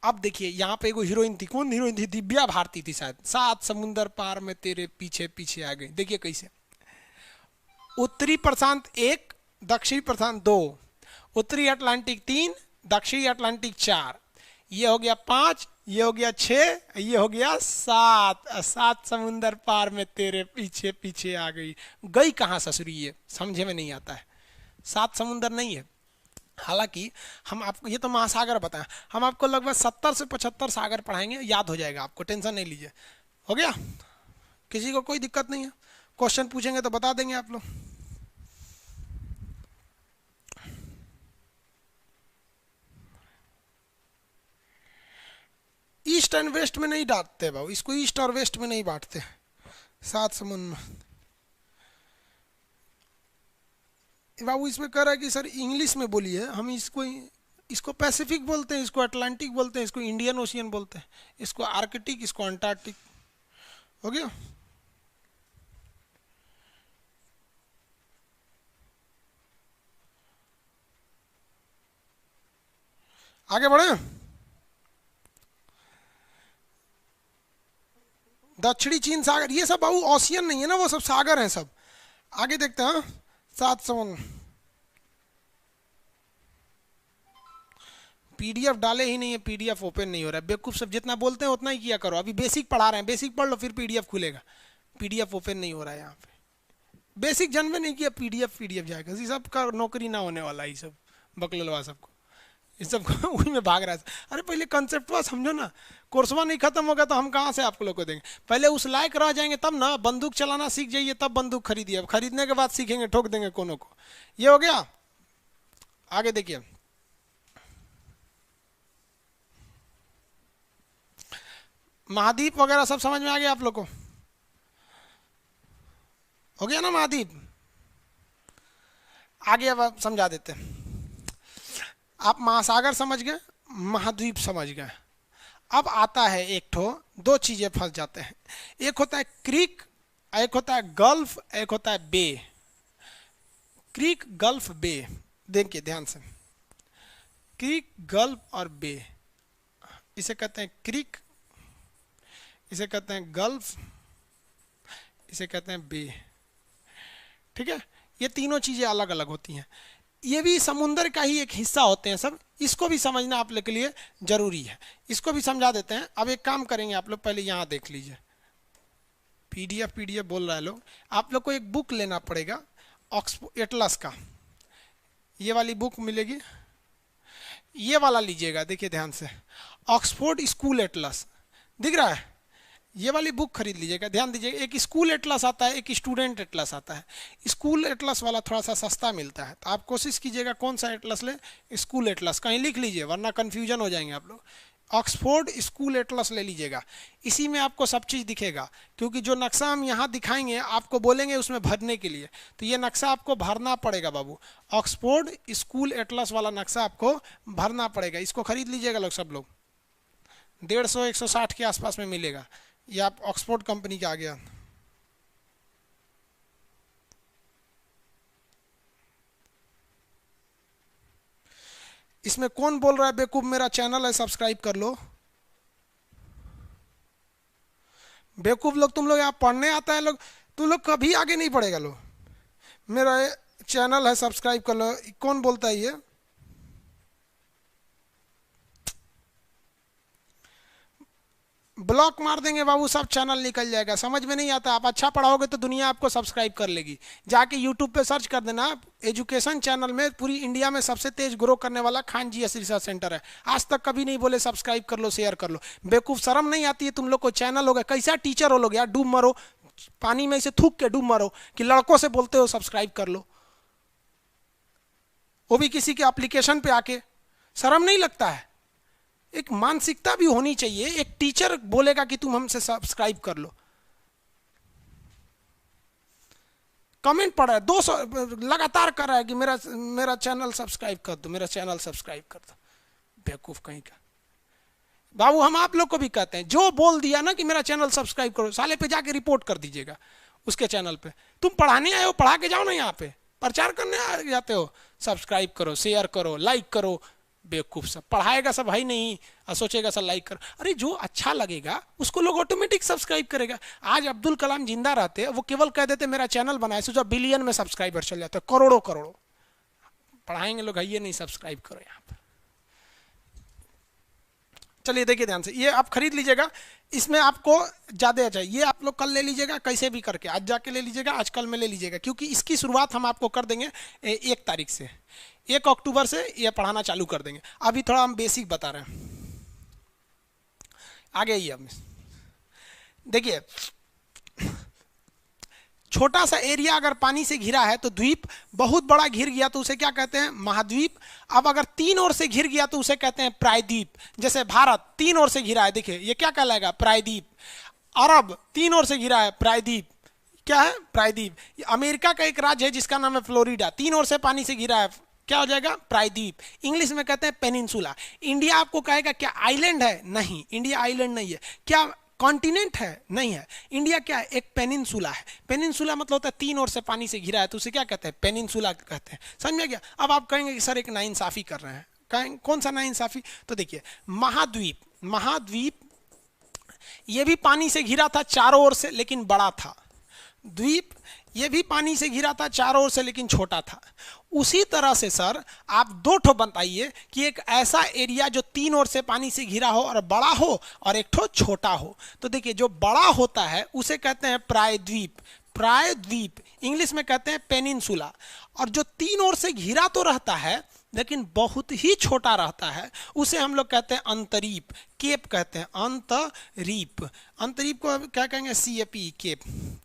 अब देखिए यहाँ पे एगो हीरोइन थी। कौन हीरोइन थी? दिव्या भारती थी शायद। 7 समुंदर पार में तेरे पीछे पीछे आ गई। देखिए कैसे, उत्तरी प्रशांत 1, दक्षिणी प्रशांत 2, उत्तरी अटलांटिक 3, दक्षिणी अटलांटिक 4। ये हो गया 5, ये हो गया 6, ये हो गया 7। 7 समुंदर पार में तेरे पीछे पीछे आ गई। गई कहाँ ससुरी? ये समझे में नहीं आता है। 7 समुंदर नहीं है। हालांकि हम आपको ये तो महासागर बताएं, हम आपको लगभग 70 से 75 सागर पढ़ाएंगे, याद हो जाएगा आपको, टेंशन नहीं लीजिए। हो गया? किसी को कोई दिक्कत नहीं है? क्वेश्चन पूछेंगे तो बता देंगे आप लोग। ईस्ट एंड वेस्ट में नहीं बांटते बाबू, इसको ईस्ट और वेस्ट में नहीं बांटते। 7 समुद्र बाबू इसमें कह रहा है कि सर इंग्लिश में बोलिए, हम इसको इसको पैसिफिक बोलते हैं, इसको अटलांटिक बोलते हैं, इसको इंडियन ओशियन बोलते हैं, इसको आर्कटिक, इसको अंटार्कटिक। हो गया। आगे बढ़े। दक्षिणी चीन सागर, ये सब बाबू ओशियन नहीं है ना, वो सब सागर हैं सब। आगे देखते हैं। 7 समुद्र। पीडीएफ डाले ही नहीं है, पीडीएफ ओपन नहीं हो रहा है। बेवकूफ सब जितना बोलते हैं उतना ही किया करो। अभी बेसिक पढ़ा रहे हैं, बेसिक पढ़ लो फिर पीडीएफ खुलेगा। पीडीएफ ओपन नहीं हो रहा है यहाँ पे। बेसिक जन्म में नहीं किया, पीडीएफ पीडीएफ जाएगा। इसी सब का नौकरी ना होने वाला, ये सब बकलवा सबको, इस सब को वही में भाग रहा है। अरे पहले कंसेप्ट हुआ समझो ना। कोर्सवा नहीं खत्म होगा तो हम कहाँ से आप लोग को देंगे। पहले उस लायक रह जाएंगे तब ना, बंदूक चलाना सीख जाइए तब बंदूक खरीदिए। अब खरीदने के बाद सीखेंगे, ठोक देंगे कोनो को। ये हो गया। आगे देखिए, महाद्वीप वगैरह सब समझ में आ गया आप लोग को? हो गया ना महाद्वीप? आगे अब समझा देते हैं। आप महासागर समझ गए, महाद्वीप समझ गए। अब आता है एक ठो, दो चीजें फंस जाते हैं। एक होता है क्रीक, एक होता है गल्फ, एक होता है बे। क्रीक, गल्फ, बे, देखिए ध्यान से। क्रीक, गल्फ और बे, इसे कहते हैं क्रीक, इसे कहते हैं गल्फ, इसे कहते हैं बे। ठीक है, ये तीनों चीजें अलग अलग होती हैं। ये भी समुंदर का ही एक हिस्सा होते हैं सब। इसको भी समझना आप लोग के लिए जरूरी है। इसको भी समझा देते हैं। अब एक काम करेंगे, आप लोग पहले यहाँ देख लीजिए। पीडीएफ पीडीएफ बोल रहा है लोग। आप लोग को एक बुक लेना पड़ेगा ऑक्सफोर्ड एटलस का। ये वाली बुक मिलेगी, ये वाला लीजिएगा। देखिए ध्यान से, ऑक्सफोर्ड स्कूल एटलस दिख रहा है, ये वाली बुक खरीद लीजिएगा। ध्यान दीजिएगा, एक स्कूल एटलस आता है, एक स्टूडेंट एटलस आता है। स्कूल एटलस वाला थोड़ा सा सस्ता मिलता है, तो आप कोशिश कीजिएगा कौन सा एटलस ले। स्कूल एटलस कहीं लिख लीजिए वरना कन्फ्यूजन हो जाएंगे आप लोग। ऑक्सफोर्ड स्कूल एटलस ले लीजिएगा। इसी में आपको सब चीज़ दिखेगा, क्योंकि जो नक्शा हम यहाँ दिखाएंगे आपको बोलेंगे उसमें भरने के लिए, तो ये नक्शा आपको भरना पड़ेगा बाबू। ऑक्सफोर्ड स्कूल एटलस वाला नक्शा आपको भरना पड़ेगा। इसको खरीद लीजिएगा लोग, सब लोग। 150-160 के आसपास में मिलेगा। ये आप ऑक्सफोर्ड कंपनी का आ गया। इसमें कौन बोल रहा है बेवकूफ, मेरा चैनल है सब्सक्राइब कर लो। बेवकूफ लोग, तुम लोग यहाँ पढ़ने आता है लोग, तुम लोग कभी आगे नहीं बढ़ेगा लोग। मेरा चैनल है सब्सक्राइब कर लो, कौन बोलता है ये? ब्लॉक मार देंगे बाबू, सब चैनल निकल जाएगा। समझ में नहीं आता। आप अच्छा पढ़ाओगे तो दुनिया आपको सब्सक्राइब कर लेगी। जाके यूट्यूब पे सर्च कर देना, एजुकेशन चैनल में पूरी इंडिया में सबसे तेज ग्रो करने वाला Khan G S research centre है। आज तक कभी नहीं बोले सब्सक्राइब कर लो, शेयर कर लो। बेवकूफ, शर्म नहीं आती है तुम लोग को? चैनल हो गया, कैसा टीचर हो लोग यार? डूब मरो पानी में, इसे थूक के डूब मरो कि लड़कों से बोलते हो सब्सक्राइब कर लो, वो भी किसी के एप्लीकेशन पे आके। शर्म नहीं लगता है? एक मानसिकता भी होनी चाहिए। एक टीचर बोलेगा कि तुम हमसे सब्सक्राइब कर लो। कमेंट पड़ा है 200 लगातार कर रहा है कि मेरा चैनल सब्सक्राइब कर दो, मेरा चैनल सब्सक्राइब कर दो। बेवकूफ कहीं का। बाबू हम आप लोग को भी कहते हैं, जो बोल दिया ना कि मेरा चैनल सब्सक्राइब करो, साले पे जाके रिपोर्ट कर दीजिएगा उसके चैनल पे। तुम पढ़ाने आए हो, पढ़ा के जाओ ना, यहाँ पे प्रचार करने आ जाते हो। सब्सक्राइब करो, शेयर करो, लाइक करो। बेवकूफ सब पढ़ाएगा सब भाई नहीं, और सोचेगा सब लाइक करो। अरे जो अच्छा लगेगा उसको लोग ऑटोमेटिक सब्सक्राइब करेगा। आज अब्दुल कलाम जिंदा रहते, वो केवल कह देते मेरा चैनल बनाए, सोचो बिलियन में सब्सक्राइबर चल जाते, करोड़ों करोड़ों। पढ़ाएंगे लोग, ये नहीं सब्सक्राइब करो यहाँ पर। चलिए देखिए ध्यान से, ये आप खरीद लीजिएगा। इसमें आपको ज़्यादा चाहिए, ये आप लोग कल ले लीजिएगा, कैसे भी करके आज जाके ले लीजिएगा, आज कल में ले लीजिएगा, क्योंकि इसकी शुरुआत हम आपको कर देंगे 1 तारीख से। 1 अक्टूबर से ये पढ़ाना चालू कर देंगे। अभी थोड़ा हम बेसिक बता रहे हैं। आगे आइए। अब देखिए, छोटा सा एरिया अगर पानी से घिरा है तो द्वीप, बहुत बड़ा घिर गया तो उसे क्या कहते हैं? महाद्वीप। अब अगर 3 ओर से घिर गया तो उसे कहते हैं प्रायद्वीप। जैसे भारत 3 ओर से घिरा है, देखिए ये क्या कहलाएगा? प्रायद्वीप। अरब 3 ओर से घिरा है, प्रायद्वीप। क्या है? प्रायद्वीप। अमेरिका का एक राज्य है जिसका नाम है फ्लोरिडा, 3 ओर से पानी से घिरा है, क्या हो जाएगा? प्रायद्वीप। इंग्लिश में कहते हैं पेनिनसुला। इंडिया आपको कहेगा क्या आइलैंड है? नहीं, इंडिया आइलैंड नहीं है। क्या कॉन्टिनेंट है? नहीं है। इंडिया क्या है? एक पेनिनसुला है। पेनिनसुला मतलब होता है 3 ओर से पानी से घिरा है, तो उसे क्या कहते हैं? पेनिनसुला कहते हैं। समझ में गया? अब आप कहेंगे कि सर एक नाइंसाफी कर रहे हैं। कहेंगे कौन सा नाइंसाफी? तो देखिए, महाद्वीप, महाद्वीप ये भी पानी से घिरा था चारों ओर से, लेकिन बड़ा था। द्वीप ये भी पानी से घिरा था चारों ओर से, लेकिन छोटा था। उसी तरह से सर आप दो ठो बताइए कि एक ऐसा एरिया जो 3 ओर से पानी से घिरा हो और बड़ा हो, और एक ठो छोटा हो। तो देखिए, जो बड़ा होता है उसे कहते हैं प्रायद्वीप। प्रायद्वीप इंग्लिश में कहते हैं पेनिनसुला। और जो 3 ओर से घिरा तो रहता है लेकिन बहुत ही छोटा रहता है, उसे हम लोग कहते हैं अंतरीप, केप कहते हैं। अंतरीप, अंतरीप को क्या कहेंगे? CAP, cap.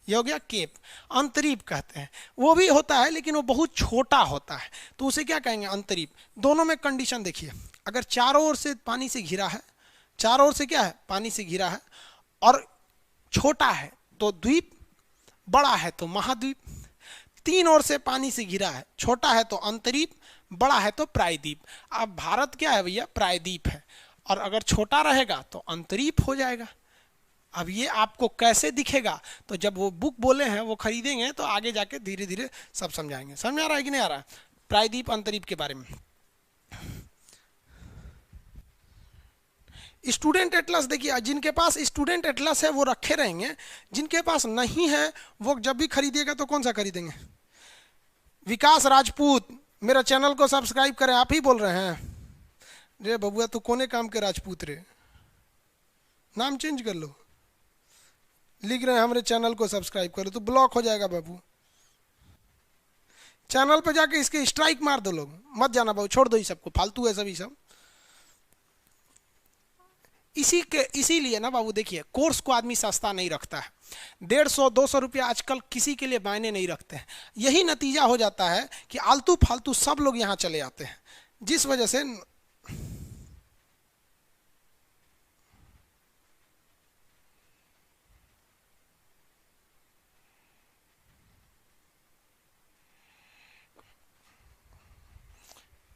ये हो गया केप। अंतरीप कहते हैं। वो भी होता है लेकिन वो बहुत छोटा होता है, तो उसे क्या कहेंगे? अंतरीप। दोनों में कंडीशन देखिए, अगर चारों ओर से पानी से घिरा है, चारों ओर से क्या है? पानी से घिरा है, और छोटा है तो द्वीप, बड़ा है तो महाद्वीप। 3 ओर से पानी से घिरा है, छोटा है तो अंतरीप, बड़ा है तो प्रायद्वीप। अब भारत क्या है भैया? प्रायद्वीप है, और अगर छोटा रहेगा तो अंतरीप हो जाएगा। अब ये आपको कैसे दिखेगा? तो जब वो बुक बोले हैं वो खरीदेंगे तो आगे जाके धीरे धीरे सब समझाएंगे। समझ आ रहा है कि नहीं आ रहा है? प्रायद्वीप अंतरीप के बारे में। स्टूडेंट एटलस देखिए, जिनके पास स्टूडेंट एटलस है वो रखे रहेंगे, जिनके पास नहीं है वो जब भी खरीदिएगा तो कौन सा खरीदेंगे? विकास राजपूत, मेरा चैनल को सब्सक्राइब करें। आप ही बोल रहे हैं? रे बबुआ तू कोने काम के राजपूत रे, नाम चेंज कर लो। लिख रहे हैं हमारे चैनल को सब्सक्राइब करो, तो ब्लॉक हो जाएगा बाबू। चैनल पे जाके इसके स्ट्राइक मार दो लोग, मत जाना बाबू, छोड़ दो ये सबको, फालतू है सभी सब। इसीलिए ना बाबू देखिए, कोर्स को आदमी सस्ता नहीं रखता है। 150-200 रुपया आजकल किसी के लिए मायने नहीं रखते हैं। यही नतीजा हो जाता है कि आलतू फालतू सब लोग यहाँ चले आते हैं, जिस वजह से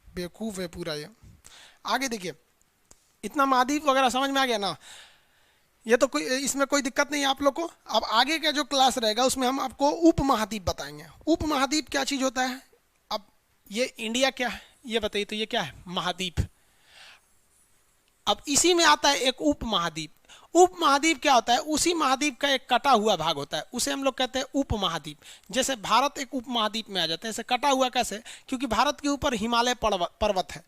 बेवकूफ है पूरा ये। आगे देखिए, इतना महाद्वीप वगैरह समझ में आ गया ना? ये तो कोई, इसमें कोई दिक्कत नहीं है आप लोग को। अब आगे का जो क्लास रहेगा उसमें हम आपको उप महाद्वीप बताएंगे। उप महाद्वीप क्या चीज होता है? अब ये इंडिया क्या है ये बताइए, तो ये क्या है? महाद्वीप। अब इसी में आता है एक उप महाद्वीप। उप महाद्वीप क्या होता है? उसी महाद्वीप का एक कटा हुआ भाग होता है, उसे हम लोग कहते हैं उप महाद्वीप। जैसे भारत एक उप महाद्वीप में आ जाता है, ऐसे कटा हुआ कैसे? क्योंकि भारत के ऊपर हिमालय पर्वत है,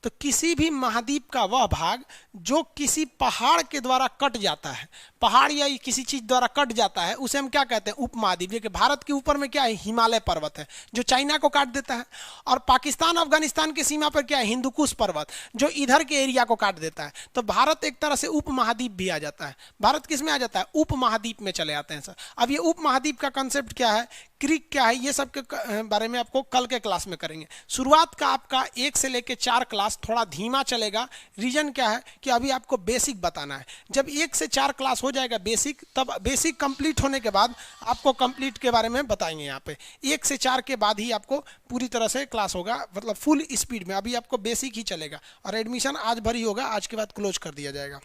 तो किसी भी महाद्वीप का वह भाग जो किसी पहाड़ के द्वारा कट जाता है, पहाड़ या किसी चीज द्वारा कट जाता है, उसे हम क्या कहते हैं? उप महाद्वीप। जैसे भारत के ऊपर में क्या है? हिमालय पर्वत है जो चाइना को काट देता है, और पाकिस्तान अफगानिस्तान की सीमा पर क्या है? हिंदुकुश पर्वत जो इधर के एरिया को काट देता है। तो भारत एक तरह से उप महाद्वीप भी आ जाता है। भारत किस में आ जाता है? उप महाद्वीप में चले आते हैं सर। अब ये उप महाद्वीप का कंसेप्ट क्या है, क्रीक क्या है, ये सब के बारे में आपको कल के क्लास में करेंगे। शुरुआत का आपका 1 से लेकर 4 क्लास थोड़ा धीमा चलेगा। रीजन क्या है कि अभी आपको बेसिक बताना है। जब 1 से 4 क्लास हो जाएगा बेसिक, तब बेसिक कंप्लीट होने के बाद आपको कंप्लीट के बारे में बताएंगे। यहाँ पे 1 से 4 के बाद ही आपको पूरी तरह से क्लास होगा, मतलब फुल स्पीड में। अभी आपको बेसिक ही चलेगा, और एडमिशन आज भर ही होगा, आज के बाद क्लोज कर दिया जाएगा।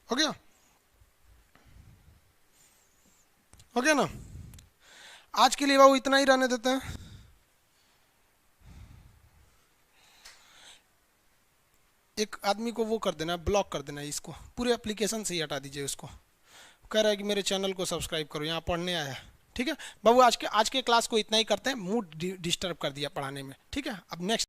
हो गया? हो गया ना? आज के लिए बाबू इतना ही रहने देते हैं। एक आदमी को वो कर देना, ब्लॉक कर देना, इसको पूरे एप्लीकेशन से ही हटा दीजिए। उसको कह रहा है कि मेरे चैनल को सब्सक्राइब करो, यहाँ पढ़ने आया है। ठीक है बाबू, आज के क्लास को इतना ही करते हैं। मूड डिस्टर्ब कर दिया पढ़ाने में। ठीक है, अब नेक्स्ट